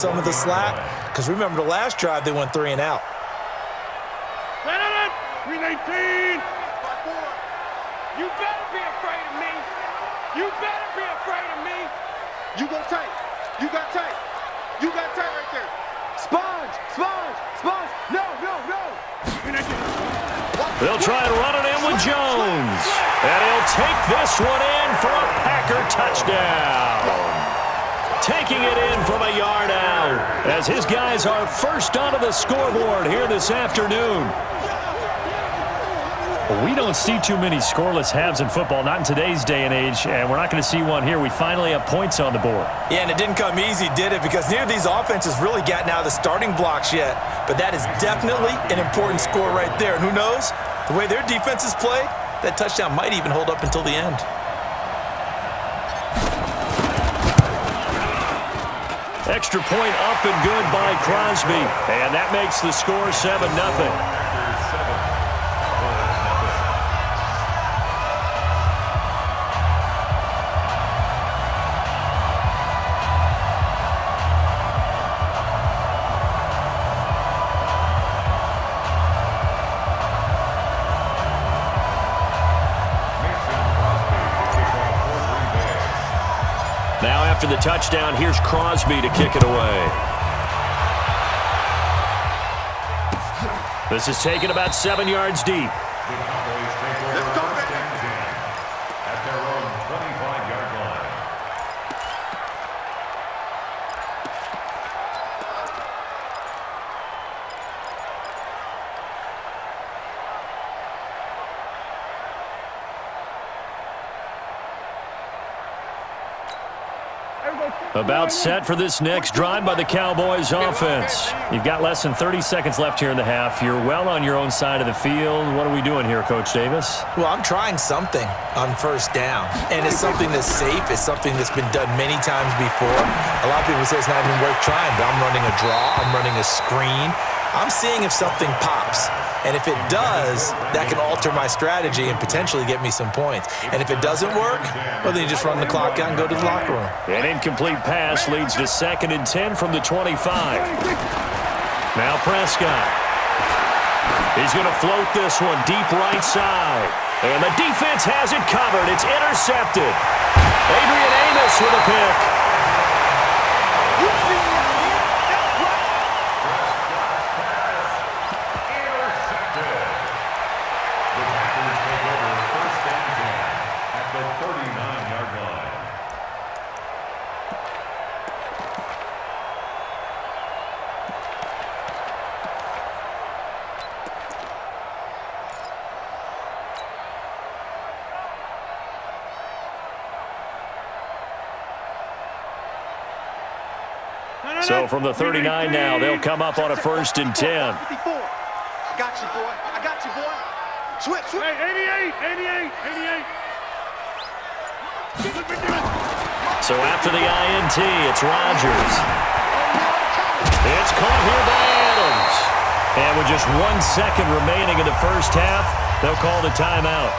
some of the slack, because remember the last drive they went 3 and out. 319. You better be afraid of me. You better be afraid of me. You go tight. You got tight. You got tight right there. Sponge, sponge, sponge. No, no, no. They'll try and run it in with Jones. And he'll take this one in for a Packer touchdown. Taking it in from a yard out as his guys are first onto the scoreboard here this afternoon. We don't see too many scoreless halves in football, not in today's day and age, and we're not going to see one here. We finally have points on the board. Yeah, and it didn't come easy, did it? Because neither of these offenses really gotten out of the starting blocks yet. But that is definitely an important score right there. And who knows? The way their defenses play, that touchdown might even hold up until the end. Extra point up and good by Crosby. And that makes the score 7-0. Now after the touchdown, here's Crosby to kick it away. This is taken about 7 yards deep. Let's go, baby. At their own 25-yard line. About set for this next drive by the Cowboys offense. You've got less than 30 seconds left here in the half. You're well on your own side of the field. What are we doing here, Coach Davis? Well, I'm trying something on first down, and it's something that's safe. It's something that's been done many times before. A lot of people say it's not even worth trying, but I'm running a draw. I'm running a screen. I'm seeing if something pops. And if it does, that can alter my strategy and potentially get me some points. And if it doesn't work, well, then you just run the clock out and go to the locker room. An incomplete pass leads to 2nd and 10 from the 25. Now Prescott. He's going to float this one deep right side. And the defense has it covered. It's intercepted. Adrian Amos with a pick. So from the 39 now, they'll come up on a 1st and 10. 54. I got you, boy. I got you, boy. Switch, switch. Hey, 88. So after the INT, it's Rodgers. It's caught here by Adams. And with just 1 second remaining in the first half, they'll call the timeout.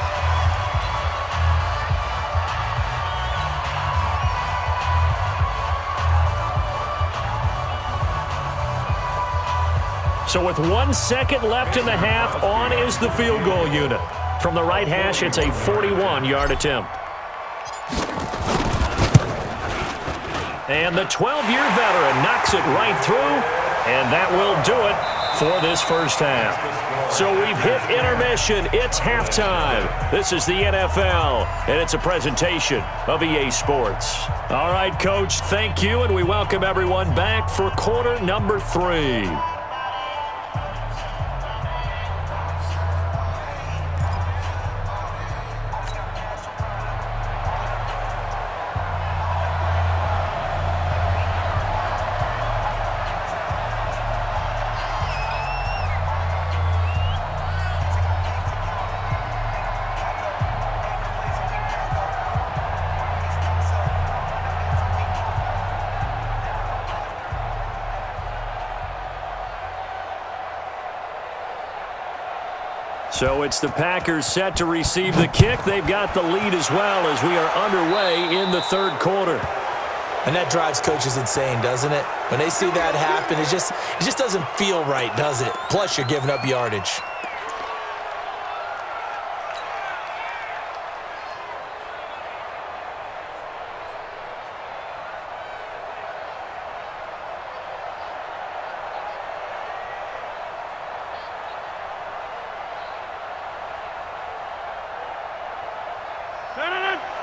So with 1 second left in the half, on is the field goal unit. From the right hash, it's a 41-yard attempt. And the 12-year veteran knocks it right through, and that will do it for this first half. So we've hit intermission. It's halftime. This is the NFL, and it's a presentation of EA Sports. All right, Coach, thank you, and we welcome everyone back for quarter number 3. So it's the Packers set to receive the kick. They've got the lead as well as we are underway in the third quarter. And that drives coaches insane, doesn't it? When they see that happen, it just doesn't feel right, does it? Plus, you're giving up yardage.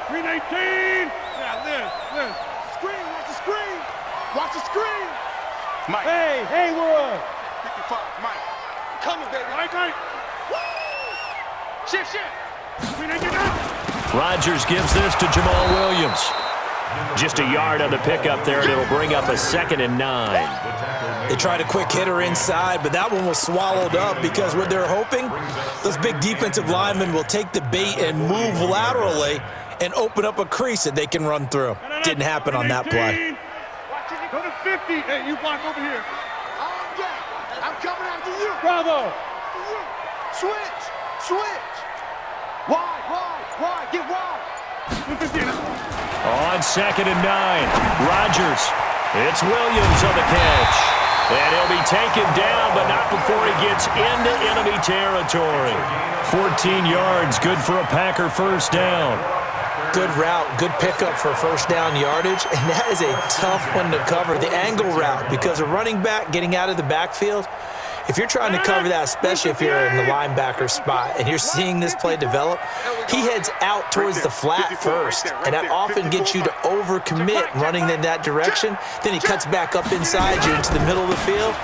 Green 18. Now this. Screen, watch the screen. Watch the screen. Mike. Hey, we're up. 55, Mike. Coming, baby. Mike. Woo! Shift. Green 18 up. Rodgers gives this to Jamal Williams. Just a yard on the pickup there, and it'll bring up a 2nd and 9. They tried a quick hitter inside, but that one was swallowed up because what they're hoping, those big defensive linemen will take the bait and move laterally and open up a crease that they can run through. Didn't happen on that play. Go to 50. Hey, you block over here. I'm coming after you. Bravo. Switch. Wide. Get wide. On 2nd and 9, Rodgers. It's Williams on the catch. And he'll be taken down, but not before he gets into enemy territory. 14 yards, good for a Packer first down. Good route, good pickup for first down yardage, and that is a tough one to cover. The angle route, because a running back getting out of the backfield, if you're trying to cover that, especially if you're in the linebacker spot and you're seeing this play develop, he heads out towards the flat first, and that often gets you to overcommit running in that direction. Then he cuts back up inside you into the middle of the field.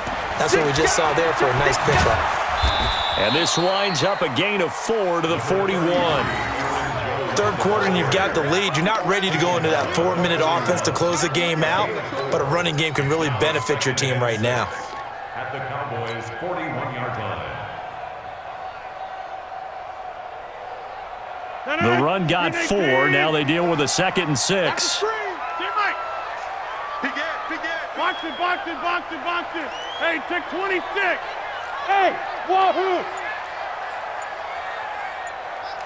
That's what we just saw there for a nice pickup. And this winds up a gain of 4 to the 41. Third quarter and you've got the lead. You're not ready to go into that 4-minute offense to close the game out, but a running game can really benefit your team right now. At the Cowboys' 41-yard line. The run got 4. Now they deal with a 2nd and 6. Box it. Hey, take 26. Hey, wahoo.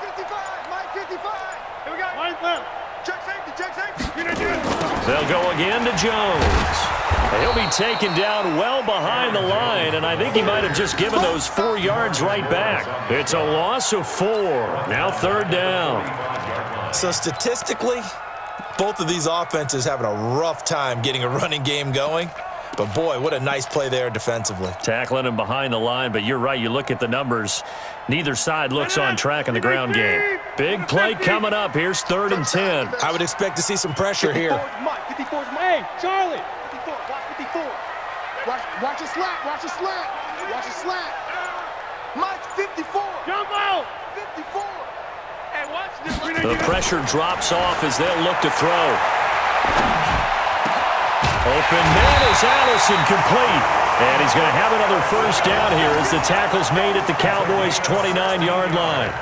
55, Mike 55. Here we go. Mike left. Check safety. They'll go again to Jones. And he'll be taken down well behind the line, and I think he might have just given those 4 yards right back. It's a loss of 4. Now 3rd down. So statistically, both of these offenses having a rough time getting a running game going. But, boy, what a nice play there defensively. Tackling him behind the line, but you're right. You look at the numbers. Neither side looks on track in the ground game. Big play coming up. Here's 3rd and 10. I would expect to see some pressure here. Mike, 54 is Mike. Hey, Charlie. 54, watch 54. Watch a slant. Mike 54. Jump out. 54. Hey, watch this. The pressure drops off as they'll look to throw. Open man is Allison, complete. And he's going to have another first down here as the tackle's made at the Cowboys' 29-yard line.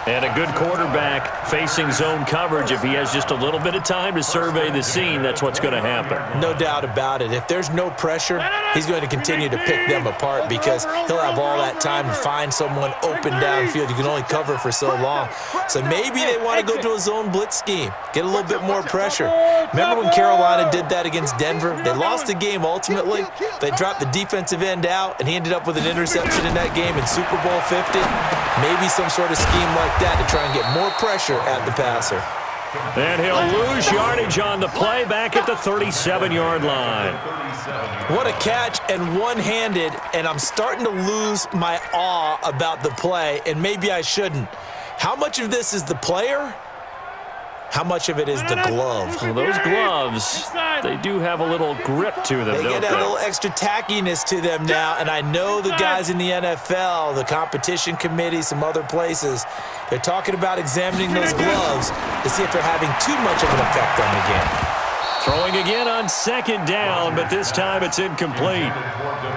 And a good quarterback facing zone coverage. If he has just a little bit of time to survey the scene, that's what's going to happen. No doubt about it. If there's no pressure, he's going to continue to pick them apart because he'll have all that time to find someone open downfield. You can only cover for so long. So maybe they want to go to a zone blitz scheme, get a little bit more pressure. Remember when Carolina did that against Denver? They lost the game ultimately. They dropped the defensive end out, and he ended up with an interception in that game in Super Bowl 50. Maybe some sort of scheme like that to try and get more pressure at the passer. And he'll lose yardage on the play back at the 37-yard line. What a catch, and one-handed, and I'm starting to lose my awe about the play, and maybe I shouldn't. How much of this is the player? How much of it is the glove? Well, those gloves, they do have a little grip to them, They don't get that little extra tackiness to them now, and I know the guys in the NFL, the competition committee, some other places, they're talking about examining those gloves to see if they're having too much of an effect on the game. Throwing again on 2nd down, but this time it's incomplete.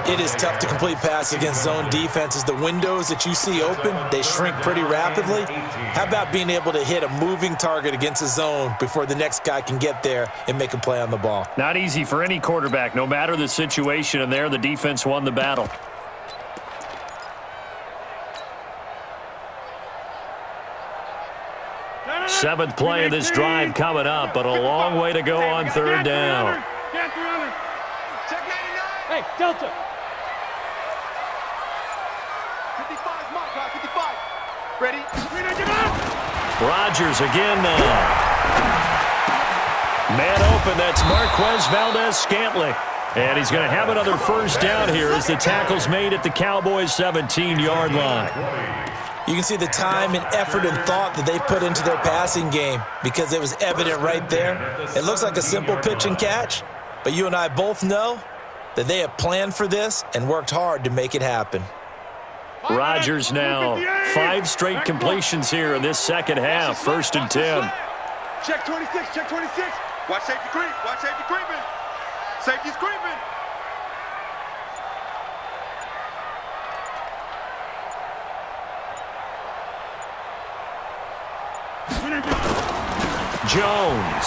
It is tough to complete passes against zone defenses. The windows that you see open, they shrink pretty rapidly. How about being able to hit a moving target against a zone before the next guy can get there and make a play on the ball? Not easy for any quarterback, no matter the situation, and there the defense won the battle. Seventh play of this drive coming up, but a long way to go on third down. Hey, Delta. 55, mark, 55. Ready? Rodgers again now. Man open, that's Marquez Valdez-Scantling. And he's going to have another first down here as the tackle's made at the Cowboys' 17-yard line. You can see the time and effort and thought that they put into their passing game because it was evident right there. It looks like a simple pitch and catch, but you and I both know that they have planned for this and worked hard to make it happen. Rodgers now 5 straight completions here in this second half. First and 10. Check 26, check 26. Watch safety creep, watch safety creeping. Safety's creeping. Jones.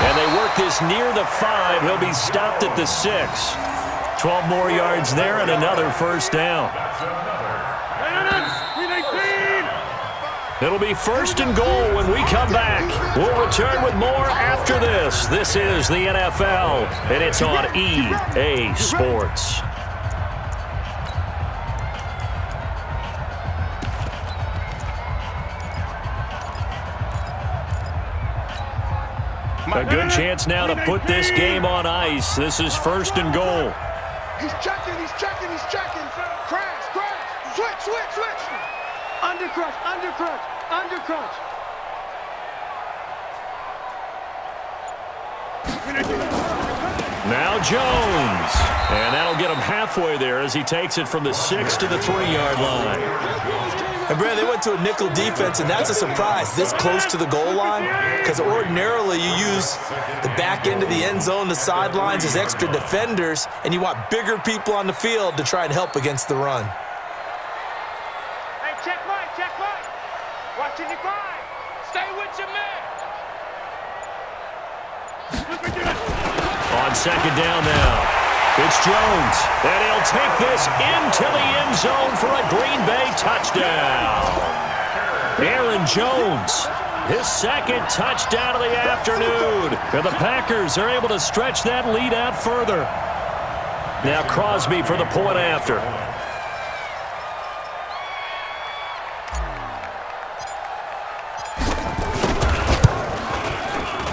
And they work this near the 5. He'll be stopped at the 6. 12 more yards there and another first down. It'll be first and goal when we come back. We'll return with more after this. This is the NFL, and it's on EA Sports. A good chance now to put this game on ice. This is first and goal. He's checking, he's checking, he's checking. Crash, crash. Switch, switch, switch. Undercrunch, undercrunch, undercrunch. Now Jones. And that'll get him halfway there as he takes it from the 6 to the 3-yard line. And, Brad, they went to a nickel defense, and that's a surprise this close to the goal line because ordinarily you use the back end of the end zone, the sidelines as extra defenders, and you want bigger people on the field to try and help against the run. Hey, check right, check right. Watching your grind. Stay with your man. On second down now. It's Jones, and he'll take this into the end zone for a Green Bay touchdown. Aaron Jones, his second touchdown of the afternoon. And the Packers are able to stretch that lead out further. Now Crosby for the point after.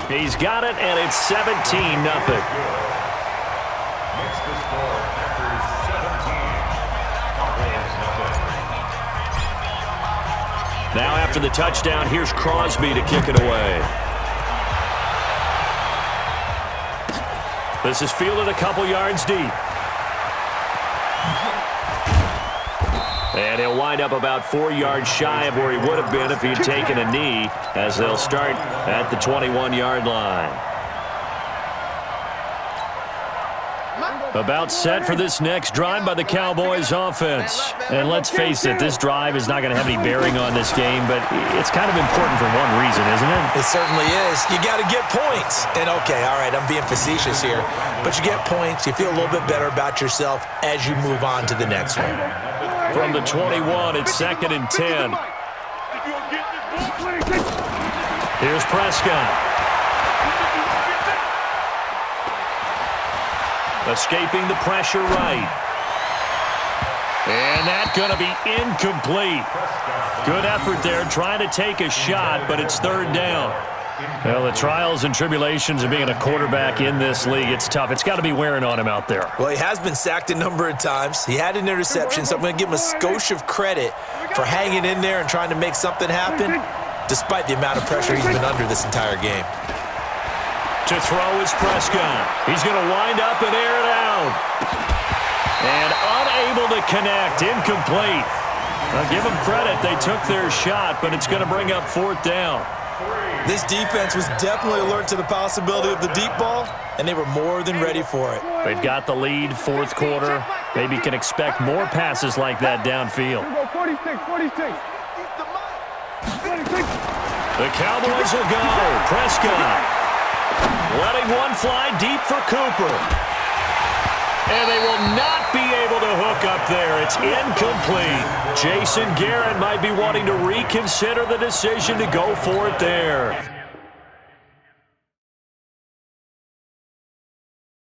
He's got it, and it's 17-0. Now after the touchdown, here's Crosby to kick it away. This is fielded a couple yards deep. And he'll wind up about 4 yards shy of where he would have been if he'd taken a knee, as they'll start at the 21-yard line. About set for this next drive by the Cowboys offense. And let's face it, this drive is not going to have any bearing on this game, but it's kind of important for one reason, isn't it? It certainly is. You got to get points. And, okay, all right, I'm being facetious here, but you get points. You feel a little bit better about yourself as you move on to the next one. From the 21, it's second and 10. Here's Prescott. Escaping the pressure right. And that's going to be incomplete. Good effort there trying to take a shot, but it's third down. Well, the trials and tribulations of being a quarterback in this league, it's tough. It's got to be wearing on him out there. Well, he has been sacked a number of times. He had an interception, so I'm going to give him a skosh of credit for hanging in there and trying to make something happen, despite the amount of pressure he's been under this entire game. To throw is Prescott. He's going to wind up and air it out. And unable to connect, incomplete. I'll give them credit. They took their shot, but it's going to bring up fourth down. This defense was definitely alert to the possibility of the deep ball, and they were more than ready for it. They've got the lead, fourth quarter. Maybe can expect more passes like that downfield. 46, 46. The Cowboys will go. Prescott letting one fly deep for Cooper. And they will not be able to hook up there. It's incomplete. Jason Garrett might be wanting to reconsider the decision to go for it there.